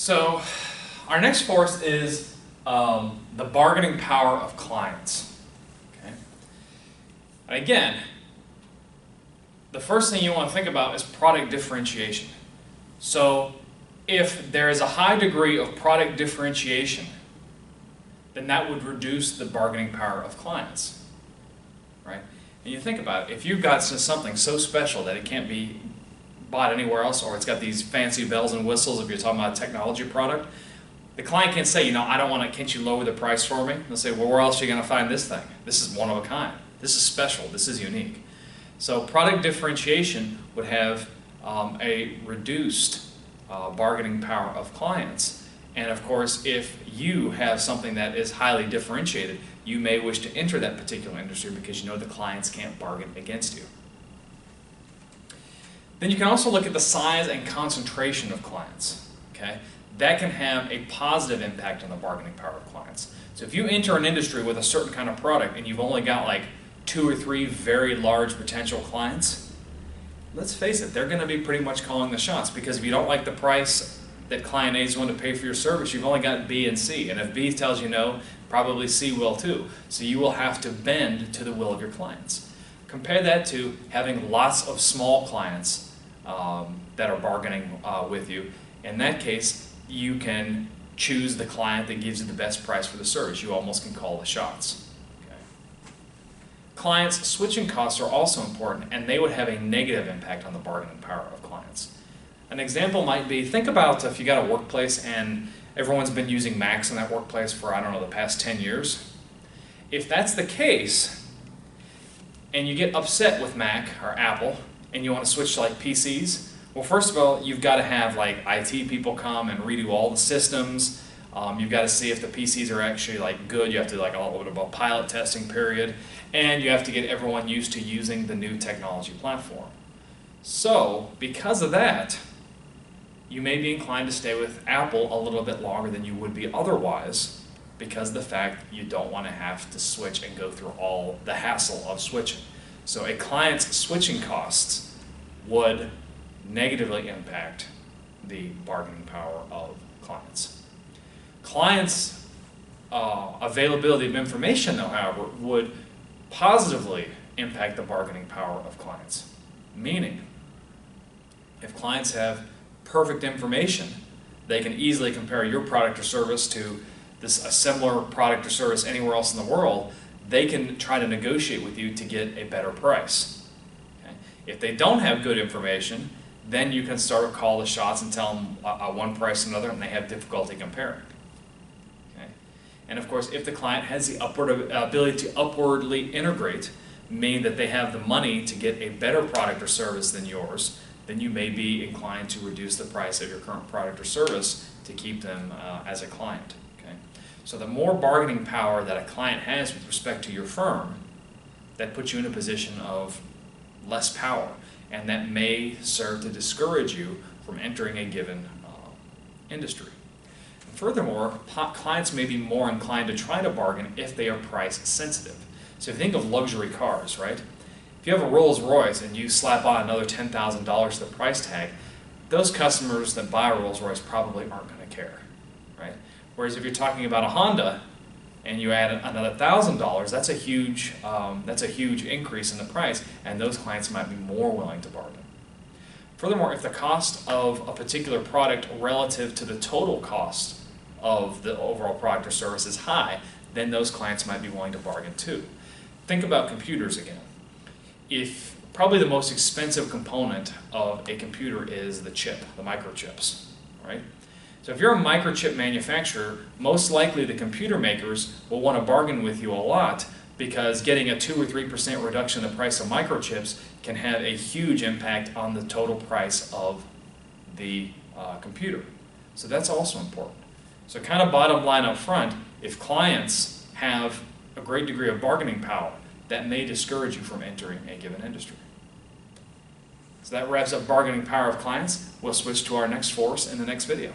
So our next force is the bargaining power of clients. Okay? And again, the first thing you want to think about is product differentiation. So if there is a high degree of product differentiation, then that would reduce the bargaining power of clients. Right? And you think about it, if you've got something so special that it can't be bought anywhere else, or it's got these fancy bells and whistles if you're talking about a technology product, the client can't say, I don't want to, can't you lower the price for me? They'll say, well, where else are you going to find this thing? This is one of a kind. This is special. This is unique. So product differentiation would have a reduced bargaining power of clients. And of course, if you have something that is highly differentiated, you may wish to enter that particular industry because you know the clients can't bargain against you. Then you can also look at the size and concentration of clients. Okay? That can have a positive impact on the bargaining power of clients. So if you enter an industry with a certain kind of product and you've only got like 2 or 3 very large potential clients, let's face it, they're going to be pretty much calling the shots, because if you don't like the price that client A is willing to pay for your service, you've only got B and C. And if B tells you no, probably C will too. So you will have to bend to the will of your clients. Compare that to having lots of small clients that are bargaining with you. In that case, you can choose the client that gives you the best price for the service. You almost can call the shots. Okay. Clients' switching costs are also important, and they would have a negative impact on the bargaining power of clients. An example might be, think about if you got a workplace and everyone's been using Macs in that workplace for, I don't know, the past 10 years. If that's the case, and you get upset with Mac or Apple, and you want to switch to like PCs, well, first of all, you've got to have like IT people come and redo all the systems. You've got to see if the PCs are actually like good. You have to like a little bit of a pilot testing period, and you have to get everyone used to using the new technology platform. So, because of that, you may be inclined to stay with Apple a little bit longer than you would be otherwise, because of the fact you don't want to have to switch and go through all the hassle of switching. So a client's switching costs would negatively impact the bargaining power of clients. Clients' availability of information, though, however, would positively impact the bargaining power of clients. Meaning, if clients have perfect information, they can easily compare your product or service to a similar product or service anywhere else in the world. They can try to negotiate with you to get a better price. Okay? If they don't have good information, then you can start to call the shots and tell them one price and another, and they have difficulty comparing. Okay? And of course, if the client has the ability to upwardly integrate, meaning that they have the money to get a better product or service than yours, then you may be inclined to reduce the price of your current product or service to keep them as a client. So the more bargaining power that a client has with respect to your firm, that puts you in a position of less power, and that may serve to discourage you from entering a given industry. And furthermore, clients may be more inclined to try to bargain if they are price sensitive. So if you think of luxury cars, right? If you have a Rolls Royce and you slap on another $10,000 to the price tag, those customers that buy a Rolls Royce probably aren't going to care, right? Whereas if you're talking about a Honda and you add another $1,000, that's a huge increase in the price, and those clients might be more willing to bargain. Furthermore, if the cost of a particular product relative to the total cost of the overall product or service is high, then those clients might be willing to bargain too. Think about computers again. If probably the most expensive component of a computer is the chip, the microchips, right? So if you're a microchip manufacturer, most likely the computer makers will want to bargain with you a lot, because getting a 2 or 3% reduction in the price of microchips can have a huge impact on the total price of the computer. So that's also important. So kind of bottom line up front, if clients have a great degree of bargaining power, that may discourage you from entering a given industry. So that wraps up bargaining power of clients. We'll switch to our next force in the next video.